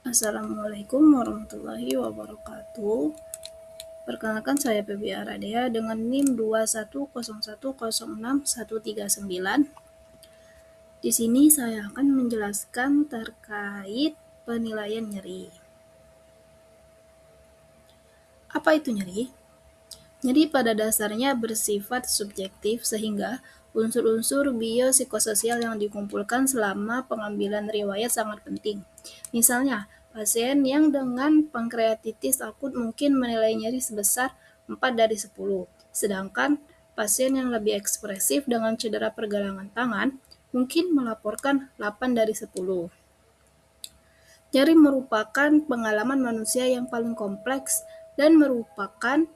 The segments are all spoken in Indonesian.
Assalamualaikum warahmatullahi wabarakatuh. Perkenalkan saya Febi Aradea dengan NIM 2101061139. Di sini saya akan menjelaskan terkait penilaian nyeri. Apa itu nyeri? Nyeri pada dasarnya bersifat subjektif sehingga unsur-unsur biopsikososial yang dikumpulkan selama pengambilan riwayat sangat penting. Misalnya, pasien yang dengan pankreatitis akut mungkin menilai nyeri sebesar 4 dari 10, sedangkan pasien yang lebih ekspresif dengan cedera pergelangan tangan mungkin melaporkan 8 dari 10. Nyeri merupakan pengalaman manusia yang paling kompleks dan merupakan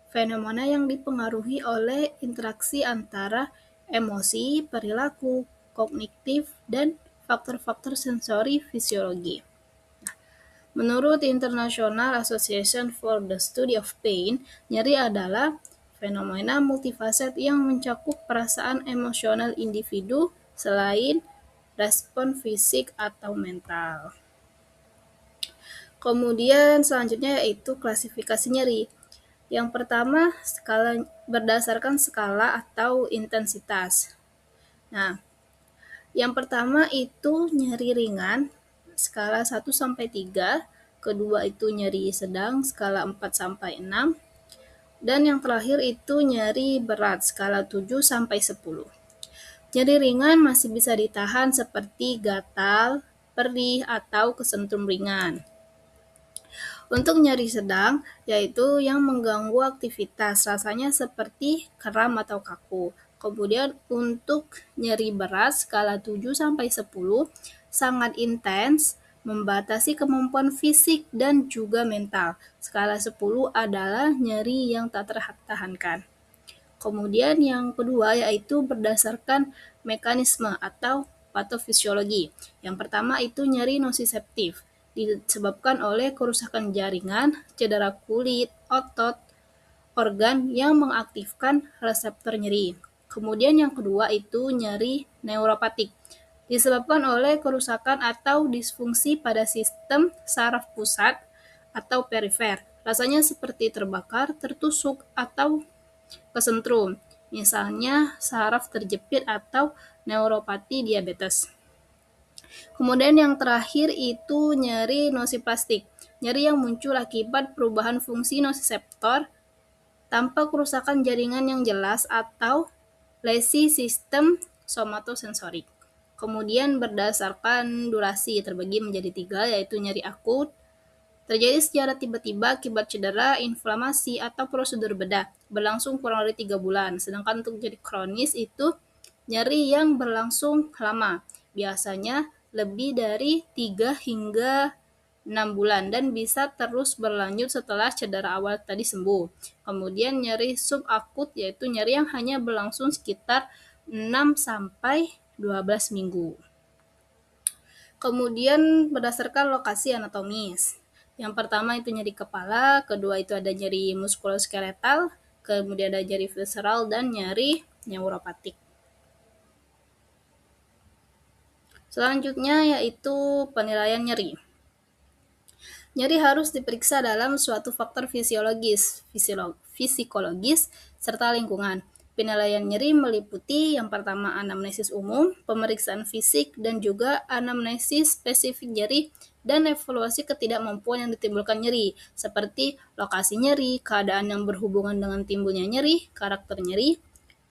fenomena yang dipengaruhi oleh interaksi antara emosi, perilaku, kognitif, dan faktor-faktor sensori fisiologi. Menurut International Association for the Study of Pain, nyeri adalah fenomena multifaset yang mencakup perasaan emosional individu selain respon fisik atau mental. Kemudian selanjutnya yaitu klasifikasi nyeri. Yang pertama, berdasarkan skala atau intensitas. Nah, yang pertama itu nyeri ringan, skala 1 sampai 3, kedua itu nyeri sedang, skala 4 sampai 6, dan yang terakhir itu nyeri berat, skala 7 sampai 10. Nyeri ringan masih bisa ditahan seperti gatal, perih, atau kesentrum ringan. Untuk nyeri sedang, yaitu yang mengganggu aktivitas, rasanya seperti kram atau kaku. Kemudian untuk nyeri berat skala 7 sampai 10 sangat intens, membatasi kemampuan fisik dan juga mental. Skala 10 adalah nyeri yang tak tertahankan. Kemudian yang kedua yaitu berdasarkan mekanisme atau patofisiologi. Yang pertama itu nyeri nosiseptif, disebabkan oleh kerusakan jaringan, cedera kulit, otot, organ yang mengaktifkan reseptor nyeri. Kemudian yang kedua itu nyeri neuropatik, disebabkan oleh kerusakan atau disfungsi pada sistem saraf pusat atau perifer. Rasanya seperti terbakar, tertusuk, atau kesentrum, misalnya saraf terjepit atau neuropati diabetes. Kemudian yang terakhir itu nyeri nosiplastik, nyeri yang muncul akibat perubahan fungsi nosiseptor tanpa kerusakan jaringan yang jelas atau lesi sistem somatosensorik. Kemudian berdasarkan durasi terbagi menjadi 3, yaitu nyeri akut, terjadi secara tiba-tiba akibat cedera, inflamasi, atau prosedur bedah, berlangsung kurang dari 3 bulan. Sedangkan untuk nyeri kronis itu nyeri yang berlangsung lama, biasanya lebih dari 3 hingga 6 bulan dan bisa terus berlanjut setelah cedera awal tadi sembuh. Kemudian nyeri subakut yaitu nyeri yang hanya berlangsung sekitar 6 sampai 12 minggu. Kemudian berdasarkan lokasi anatomis. Yang pertama itu nyeri kepala, kedua itu ada nyeri muskuloskeletal, kemudian ada nyeri visceral dan nyeri neuropatik. Selanjutnya yaitu penilaian nyeri. Nyeri harus diperiksa dalam suatu faktor psikologis, serta lingkungan. Penilaian nyeri meliputi yang pertama anamnesis umum, pemeriksaan fisik, dan juga anamnesis spesifik nyeri dan evaluasi ketidakmampuan yang ditimbulkan nyeri, seperti lokasi nyeri, keadaan yang berhubungan dengan timbulnya nyeri, karakter nyeri,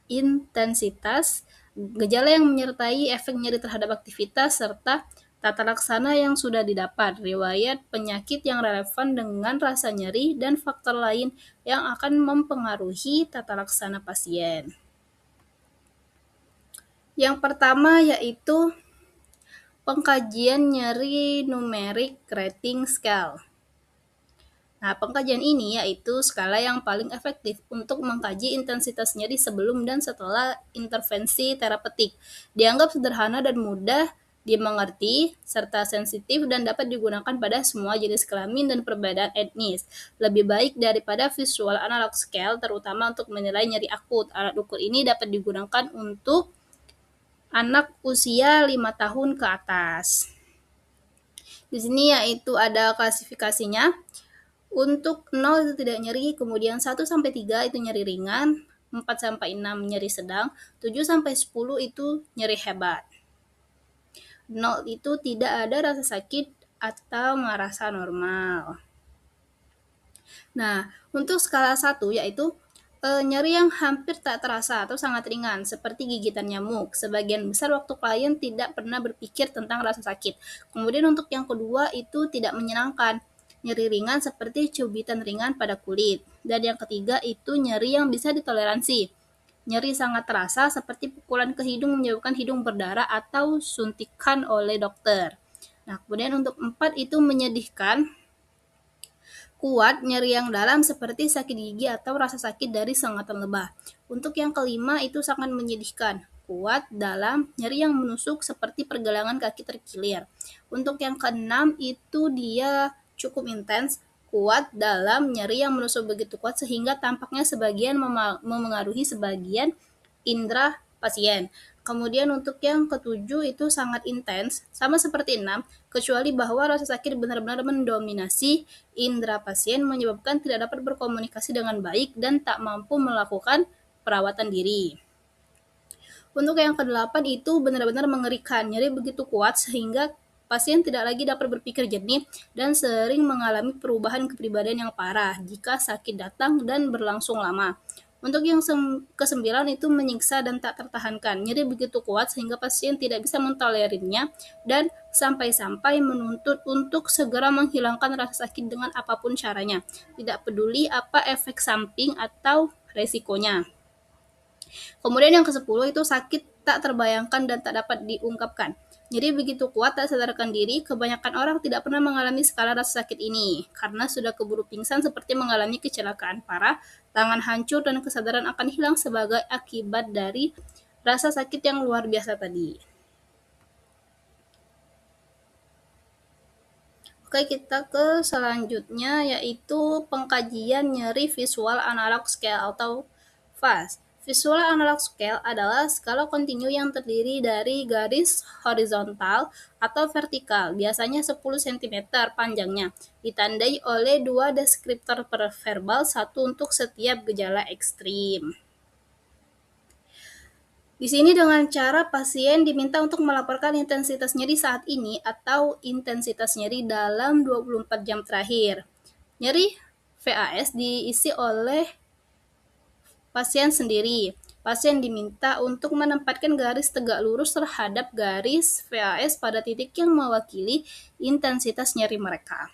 intensitas, gejala yang menyertai efek nyeri terhadap aktivitas, serta tata laksana yang sudah didapat, riwayat penyakit yang relevan dengan rasa nyeri, dan faktor lain yang akan mempengaruhi tata laksana pasien. Yang pertama yaitu pengkajian nyeri numeric rating scale. Nah, pengkajian ini yaitu skala yang paling efektif untuk mengkaji intensitas nyeri sebelum dan setelah intervensi terapeutik. Dianggap sederhana dan mudah dimengerti, serta sensitif dan dapat digunakan pada semua jenis kelamin dan perbedaan etnis. Lebih baik daripada visual analog scale, terutama untuk menilai nyeri akut. Alat ukur ini dapat digunakan untuk anak usia 5 tahun ke atas. Di sini yaitu ada klasifikasinya. Untuk 0 itu tidak nyeri, kemudian 1 sampai 3 itu nyeri ringan, 4 sampai 6 nyeri sedang, 7 sampai 10 itu nyeri hebat. 0 itu tidak ada rasa sakit atau merasa normal. Nah, untuk skala 1 yaitu nyeri yang hampir tak terasa atau sangat ringan, seperti gigitan nyamuk. Sebagian besar waktu klien tidak pernah berpikir tentang rasa sakit. Kemudian untuk yang kedua itu tidak menyenangkan. Nyeri ringan seperti cubitan ringan pada kulit. Dan yang ketiga itu nyeri yang bisa ditoleransi. Nyeri sangat terasa seperti pukulan ke hidung menyebabkan hidung berdarah atau suntikan oleh dokter. Nah, kemudian untuk 4 itu menyedihkan. Kuat, nyeri yang dalam seperti sakit gigi atau rasa sakit dari sengatan lebah. Untuk yang kelima itu sangat menyedihkan. Kuat, dalam, nyeri yang menusuk seperti pergelangan kaki terkilir. Untuk yang keenam itu dia cukup intens. Kuat, dalam, nyeri yang menusuk begitu kuat sehingga tampaknya sebagian memengaruhi sebagian indera pasien. Kemudian untuk yang ketujuh itu sangat intens, sama seperti 6, kecuali bahwa rasa sakit benar-benar mendominasi indera pasien menyebabkan tidak dapat berkomunikasi dengan baik dan tak mampu melakukan perawatan diri. Untuk yang ke-8 itu benar-benar mengerikan, nyeri begitu kuat sehingga pasien tidak lagi dapat berpikir jernih dan sering mengalami perubahan kepribadian yang parah jika sakit datang dan berlangsung lama. Untuk yang ke-9 itu menyiksa dan tak tertahankan, nyeri begitu kuat sehingga pasien tidak bisa mentolerirnya dan sampai-sampai menuntut untuk segera menghilangkan rasa sakit dengan apapun caranya, tidak peduli apa efek samping atau resikonya. Kemudian yang ke-10 itu sakit tak terbayangkan dan tak dapat diungkapkan. Nyeri begitu kuat tak sadarkan diri, kebanyakan orang tidak pernah mengalami skala rasa sakit ini, karena sudah keburu pingsan seperti mengalami kecelakaan parah, tangan hancur dan kesadaran akan hilang sebagai akibat dari rasa sakit yang luar biasa tadi. Oke, kita ke selanjutnya yaitu pengkajian nyeri visual analog scale atau VAS. Visual analog scale adalah skala kontinu yang terdiri dari garis horizontal atau vertikal, biasanya 10 cm panjangnya, ditandai oleh 2 deskriptor verbal, satu untuk setiap gejala ekstrim. Di sini dengan cara pasien diminta untuk melaporkan intensitas nyeri saat ini atau intensitas nyeri dalam 24 jam terakhir. Nyeri VAS diisi oleh pasien sendiri. Pasien diminta untuk menempatkan garis tegak lurus terhadap garis VAS pada titik yang mewakili intensitas nyeri mereka.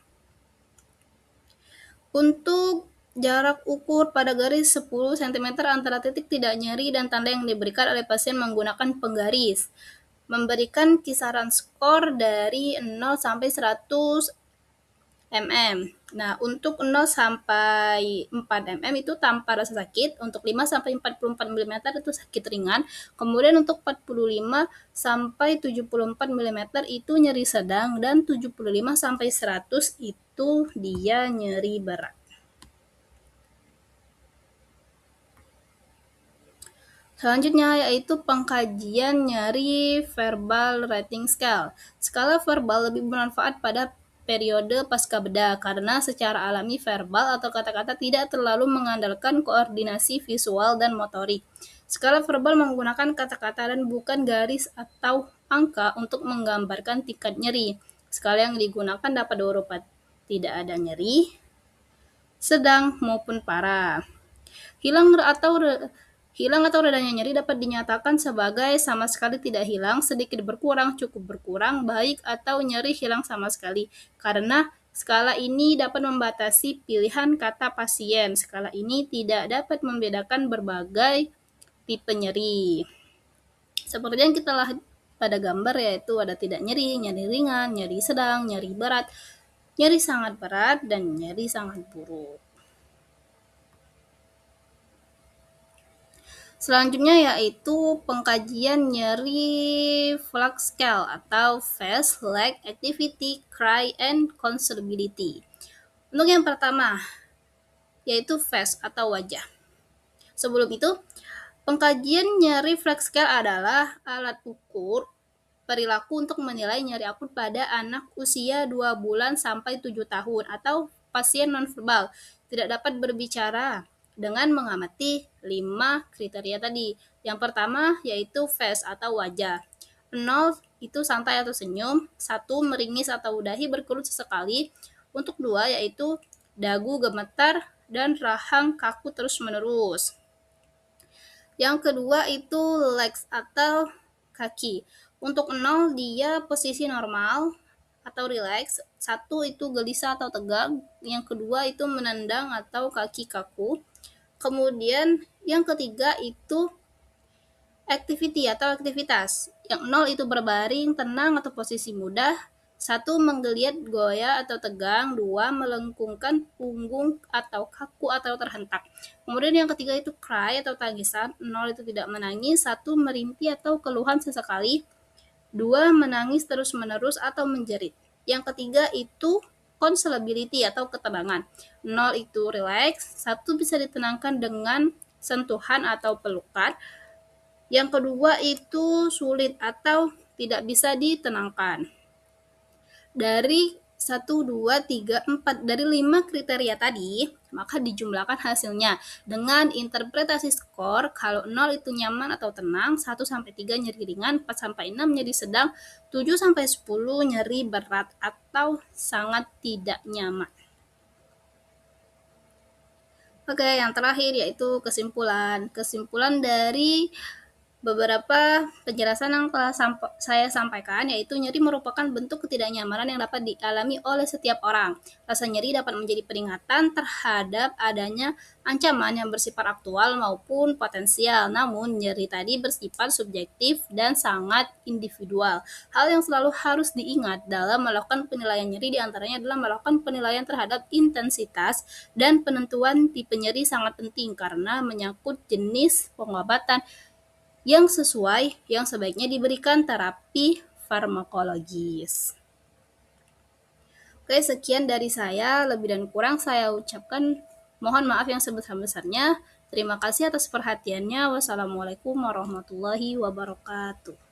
Untuk jarak ukur pada garis 10 cm antara titik tidak nyeri dan tanda yang diberikan oleh pasien menggunakan penggaris. Memberikan kisaran skor dari 0 sampai 100 mm. Nah, untuk 0 sampai 4 mm itu tanpa rasa sakit, untuk 5 sampai 44 mm itu sakit ringan, kemudian untuk 45 sampai 74 mm itu nyeri sedang, dan 75 sampai 100 itu dia nyeri berat. Selanjutnya yaitu pengkajian nyeri verbal rating scale. Skala verbal lebih bermanfaat pada periode pasca bedah karena secara alami verbal atau kata-kata tidak terlalu mengandalkan koordinasi visual dan motorik. Skala verbal menggunakan kata-kata dan bukan garis atau angka untuk menggambarkan tingkat nyeri. Skala yang digunakan dapat berupa tidak ada nyeri, sedang maupun parah. Hilang atau redanya nyeri dapat dinyatakan sebagai sama sekali tidak hilang, sedikit berkurang, cukup berkurang, baik, atau nyeri hilang sama sekali. Karena skala ini dapat membatasi pilihan kata pasien. Skala ini tidak dapat membedakan berbagai tipe nyeri. Seperti yang kita lihat pada gambar yaitu ada tidak nyeri, nyeri ringan, nyeri sedang, nyeri berat, nyeri sangat berat, dan nyeri sangat buruk. Selanjutnya yaitu pengkajian nyeri flux scale atau face, leg, activity, cry, and consolability. Untuk yang pertama yaitu face atau wajah. Sebelum itu, pengkajian nyeri flux scale adalah alat ukur perilaku untuk menilai nyeri akut pada anak usia 2 bulan sampai 7 tahun atau pasien nonverbal tidak dapat berbicara dengan mengamati 5 kriteria tadi. Yang pertama yaitu face atau wajah. 0 itu santai atau senyum, 1 meringis atau dahi berkerut sesekali, untuk 2 yaitu dagu gemetar dan rahang kaku terus-menerus. Yang kedua itu legs atau kaki. Untuk 0 dia posisi normal atau relax, 1 itu gelisah atau tegang, yang kedua itu menendang atau kaki kaku. Kemudian yang ketiga itu activity atau aktivitas. Yang 0 itu berbaring, tenang atau posisi mudah, 1 menggeliat, goyah atau tegang, 2 melengkungkan punggung atau kaku atau terhentak. Kemudian yang ketiga itu cry atau tangisan, 0 itu tidak menangis, 1 merintih atau keluhan sesekali, 2 menangis terus-menerus atau menjerit. Yang ketiga itu consolability atau ketenangan, 0 itu relax, 1 bisa ditenangkan dengan sentuhan atau pelukan, yang kedua itu sulit atau tidak bisa ditenangkan. Dari 1, 2, 3, 4 dari 5 kriteria tadi, maka dijumlahkan hasilnya dengan interpretasi skor. Kalau 0 itu nyaman atau tenang, 1 sampai 3 nyeri ringan, 4 sampai 6 nyeri sedang, 7 sampai 10 nyeri berat atau sangat tidak nyaman. Oke, yang terakhir yaitu kesimpulan. Kesimpulan dari beberapa penjelasan yang telah saya sampaikan, yaitu nyeri merupakan bentuk ketidaknyamanan yang dapat dialami oleh setiap orang. Rasa nyeri dapat menjadi peringatan terhadap adanya ancaman yang bersifat aktual maupun potensial. Namun, nyeri tadi bersifat subjektif dan sangat individual. Hal yang selalu harus diingat dalam melakukan penilaian nyeri diantaranya adalah melakukan penilaian terhadap intensitas dan penentuan tipe nyeri sangat penting karena menyangkut jenis pengobatan yang sesuai yang sebaiknya diberikan terapi farmakologis. Oke, sekian dari saya. Lebih dan kurang saya ucapkan mohon maaf yang sebesar-besarnya. Terima kasih atas perhatiannya. Wassalamualaikum warahmatullahi wabarakatuh.